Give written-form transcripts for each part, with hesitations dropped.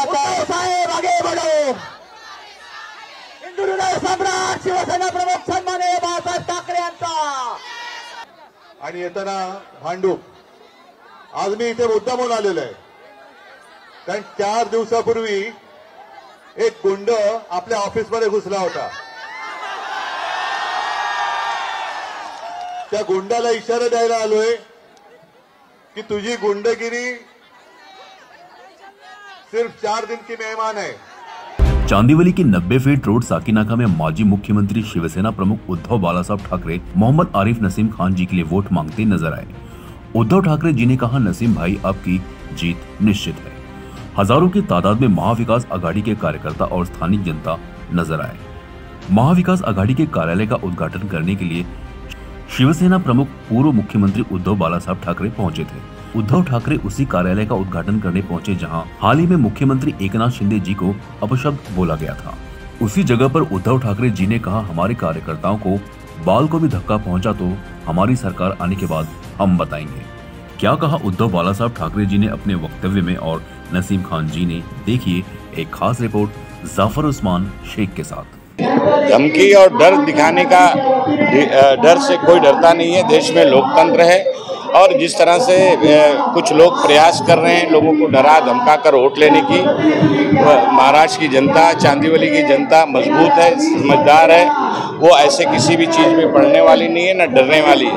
जातं साहेब आगे बढो. हिंदू हृदय सम्राट शिवसेना प्रमुख सन्माननीय बाळासाहेब ठाकरे यांचा. आणि येताना भांडूप. आज मी इथे मुद्दामून आलेलो आहे कारण 4 दिवसापूर्वी एक गुंड आपल्या ऑफिसमध्ये घुसला होता. त्या गुंडाला इशारा द्यायला आलोय कि तुझी गुंडगिरी सिर्फ 4 दिन की मेहमान है. चांदीवली की 90 फीट रोड साकीनाका में माजी मुख्यमंत्री शिवसेना प्रमुख उद्धव बालासाहब ठाकरे मोहम्मद आरिफ नसीम खान जी के लिए वोट मांगते नजर आए. उद्धव ठाकरे जी ने कहा, नसीम भाई आपकी जीत निश्चित है. हजारों की तादाद में महाविकास आघाड़ी के कार्यकर्ता और स्थानीय जनता नजर आए. महाविकास आघाड़ी के कार्यालय का उद्घाटन करने के लिए शिवसेना प्रमुख पूर्व मुख्यमंत्री उद्धव बालासाहब ठाकरे पहुंचे थे. उद्धव ठाकरे उसी कार्यालय का उद्घाटन करने पहुंचे जहां हाल ही में मुख्यमंत्री एकनाथ शिंदे जी को अपशब्द बोला गया था. उसी जगह पर उद्धव ठाकरे जी ने कहा, हमारे कार्यकर्ताओं को बाल को भी धक्का पहुंचा तो हमारी सरकार आने के बाद हम बताएंगे. क्या कहा उद्धव बालासाहब ठाकरे जी ने अपने वक्तव्य में और नसीम खान जी ने, देखिए एक खास रिपोर्ट जाफर उस्मान शेख के साथ. धमकी और डर दिखाने का डर से कोई डरता नहीं है. देश में लोकतंत्र है और जिस तरह से कुछ लोग प्रयास कर रहे हैं लोगों को डरा धमका कर वोट लेने की, महाराष्ट्र की जनता, चांदीवली की जनता मजबूत है, समझदार है. वो ऐसे किसी भी चीज़ में पड़ने वाली नहीं है, न डरने वाली है.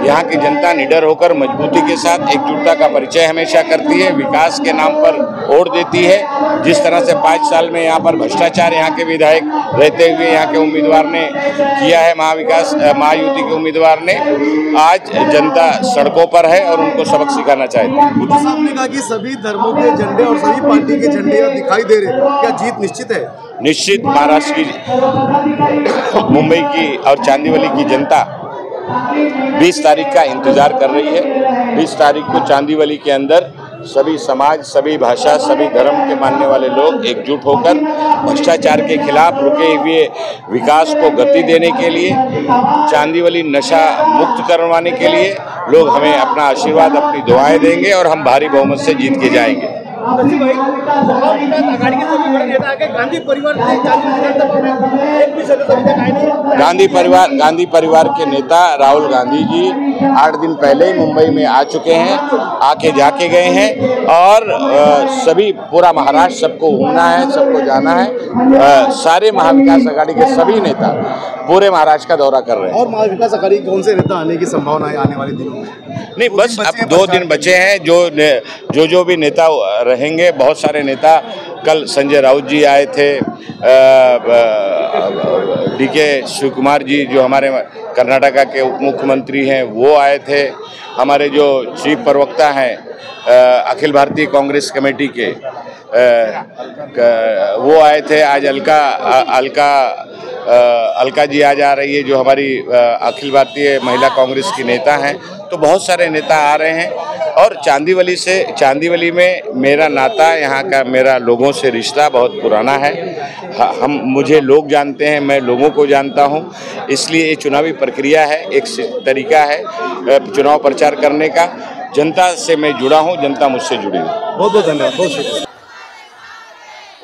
यहाँ की जनता निडर होकर मजबूती के साथ एकजुटता का परिचय हमेशा करती है. विकास के नाम पर वोट देती है. जिस तरह से 5 साल में यहाँ पर भ्रष्टाचार यहाँ के विधायक रहते हुए यहाँ के उम्मीदवार ने किया है, महायुति के उम्मीदवार ने, आज जनता सड़कों पर है और उनको सबक सिखाना चाहते हैं. उद्धव साहब ने कहा कि सभी धर्मों के झंडे और सभी पार्टी के झंडे दिखाई दे रहे, क्या जीत निश्चित है? निश्चित. महाराष्ट्र की, मुंबई की और चांदीवली की जनता 20 तारीख का इंतजार कर रही है. 20 तारीख को चांदीवली के अंदर सभी समाज, सभी भाषा, सभी धर्म के मानने वाले लोग एकजुट होकर भ्रष्टाचार के खिलाफ, रुके हुए विकास को गति देने के लिए, चांदीवली नशा मुक्त करवाने के लिए लोग हमें अपना आशीर्वाद, अपनी दुआएं देंगे और हम भारी बहुमत से जीत के जाएंगे. नसीम भाई, आघाड़ी के सभी बड़े नेता आके गांधी परिवार एक भी सदस्य अभी तक आए नहीं. गांधी परिवार के नेता राहुल गांधी जी 8 दिन पहले ही मुंबई में आ चुके हैं, आके जाके गए हैं और सभी पूरा महाराष्ट्र सबको घूमना है, सबको जाना है. सारे महाविकास आघाड़ी के सभी नेता पूरे महाराष्ट्र का दौरा कर रहे हैं. और महाविकास आघाड़ी कौन से नेता आने की संभावना है आने वाले दिनों में? नहीं, बस अब 2 दिन बचे हैं. जो भी नेता रहेंगे, बहुत सारे नेता, कल संजय राउत जी आए थे, डीके शिव कुमार जी जो हमारे कर्नाटका के उप मुख्यमंत्री हैं वो आए थे, हमारे जो चीफ प्रवक्ता हैं अखिल भारतीय कांग्रेस कमेटी के वो आए थे. आज अलका जी आज आ रही है जो हमारी अखिल भारतीय महिला कांग्रेस की नेता हैं. तो बहुत सारे नेता आ रहे हैं और चांदीवली में मेरा नाता, यहाँ का मेरा लोगों से रिश्ता बहुत पुराना है. मुझे लोग जानते हैं, मैं लोगों को जानता हूँ. इसलिए ये चुनावी प्रक्रिया है, एक तरीका है चुनाव प्रचार करने का. जनता से मैं जुड़ा हूँ, जनता मुझसे जुड़ी है. बहुत बहुत धन्यवाद. बहुत शुक्रिया.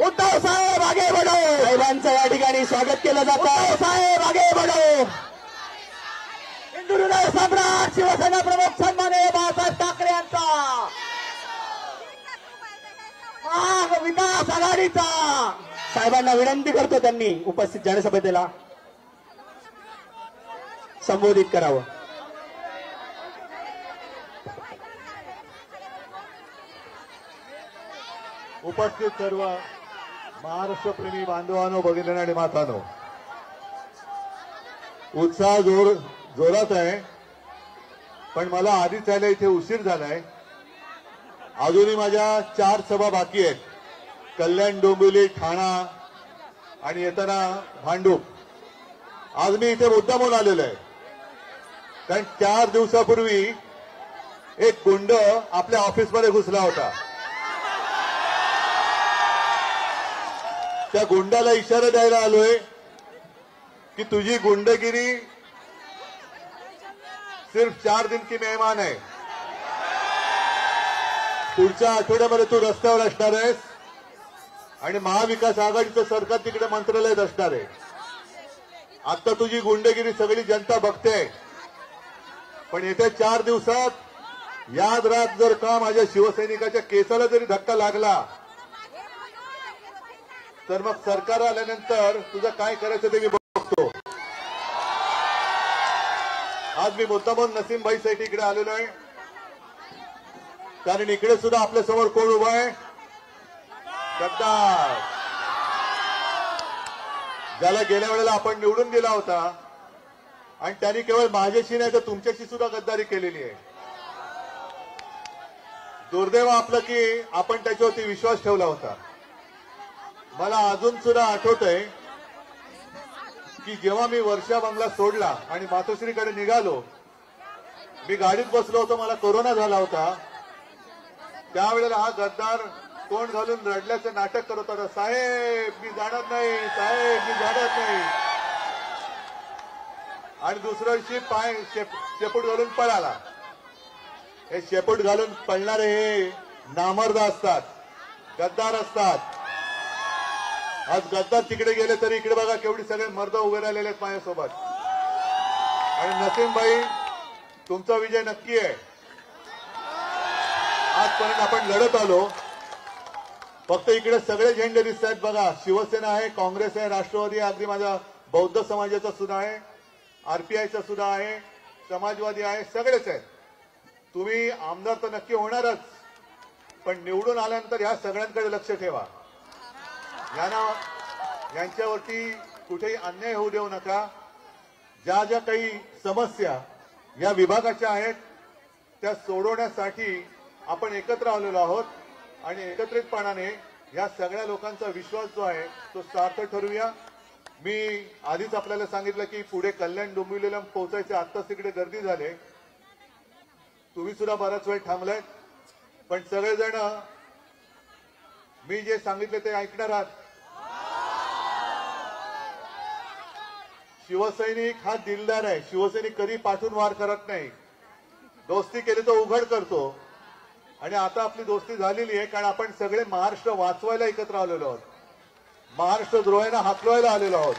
उद्धव साहेब आगे बढो. साहेबांचं या ठिकाणी स्वागत केलं जातं. उद्धव साहेब आगे बढो. हिंदू हृदय सम्राट शिवसेना प्रमुख सन्माननीय बाळासाहेब ठाकरे यांचा. महाविकास आघाडीचा. साहेबांना विनंती करतो त्यांनी उपस्थित जनसभेला संबोधित करावं. उपस्थित सर्व महाराष्ट्र प्रेमी बांधवांनो, भगिनींनो आणि मातांनो, उत्साह जोरात आहे. पण मला आधीच यायला इथे उशीर झालाय. अजूनही माझ्या 4 सभा बाकी आहेत. कल्याण, डोंबिवली, ठाणा आणि येताना भांडूप. आज मी इथे मुद्दामून आलेलो आहे कारण 4 दिवसापूर्वी एक गुंड आपल्या ऑफिसमध्ये घुसला होता. त्या गुंडाला इशारा द्यायला आलोय कि तुझी गुंडगिरी सिर्फ 4 दिन की मेहमान है. पुढच्या आठवड्यामध्ये तू रस्त्यावर असणार आहेस. आणि महाविकास आघाडीचं सरकार तिकडे मंत्रालयात असणार आहे. आता तुझी गुंडगिरी सगळी जनता बघते, पण येत्या 4 दिवसात याद राख, जर का माझ्या शिवसैनिकाच्या केसाला जरी धक्का लागला तर मग सरकार आल्यानंतर तुझं काय करायचं ते मी बघतो. आज मी मुद्दामून नसीम भाईसाठी इकडे आलेलो आहे, कारण इकडे सुद्धा आपल्या समोर कोण उभा आहे? गद्दार, ज्याला गेल्या वेळेला आपण निवडून दिला होता आणि त्यांनी केवळ माझ्याशी नाही तर तुमच्याशी सुद्धा गद्दारी केलेली आहे. दुर्दैव आपलं की आपण त्याच्यावरती विश्वास ठेवला होता. मला अजून सुद्धा आठवतंय की जेव्हा मी वर्षा बंगला सोडला आणि मातोश्रीकडे निघालो, मी गाडीत बसलो होतो, मला कोरोना झाला होता. त्यावेळेला हा गद्दार तोंड घालून रडल्याचं नाटक करत होता. साहेब मी जाणार नाही, साहेब मी जाणार नाही. आणि दुसऱ्या दिवशी पाय शेपूट घालून पळाला. हे शेपूट घालून पळणारे हे नामर्द असतात, गद्दार असतात. आज गद्दार तिकडे गेले तरी इकडे बघा केवढी सगळे मर्द उभे राहिलेले आहेत माझ्यासोबत. आणि नसीम भाई, तुमचा विजय नक्की आहे. आजपर्यंत आपण लढत आलो, फक्त इकडे सगळे झेंडे दिसत आहेत बघा. शिवसेना आहे, काँग्रेस आहे, राष्ट्रवादी आहे, अगदी माझ्या बौद्ध समाजाचा सुद्धा आहे, आरपीआयचा सुद्धा आहे, समाजवादी आहे, सगळेच आहेत. तुम्ही आमदार तर नक्की होणारच, पण निवडून आल्यानंतर ह्या सगळ्यांकडे लक्ष ठेवा. यांच्यावरती कुठेही अन्याय होऊ देऊ नका. ज्या ज्या काही समस्या या विभागाच्या आहेत त्या सोडवण्यासाठी आपण एकत्र आलेलो आहोत आणि एकत्रितपणाने या सगळ्या लोकांचा विश्वास जो आहे तो सार्थ ठरवूया. मी आधीच आपल्याला सांगितलं की पुढे कल्याण डोंबिवलीला पोहोचायचे, आत्ताच तिकडे गर्दी झाले. तुम्ही सुद्धा बराच वेळ थांबलाय, पण सगळेजण मी जे सांगितले ते ऐकणार आहात. शिवसैनिक हा दिलदार आहे. शिवसैनिक कधी पाठून वार करत नाही. दोस्ती केली तर उघड करतो. आणि आता आपली दोस्ती झालेली आहे, कारण आपण सगळे महाराष्ट्र वाचवायला एकत्र आलेलो आहोत, महाराष्ट्र द्रोहांना हाकलवायला आलेलो आहोत.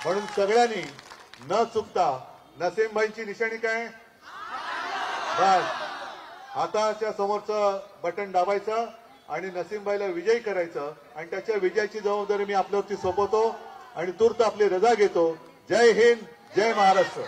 म्हणून सगळ्यांनी न चुकता नसीमभाईंची निशाणी काय, बस हाताच्या समोरचं बटन दाबायचं आणि नसीमभाईला विजयी करायचं. आणि त्याच्या विजयाची जबाबदारी मी आपल्यावरती सोपवतो आणि तूर्त आपली रजा घेतो. जय हिंद, जय महाराष्ट्र.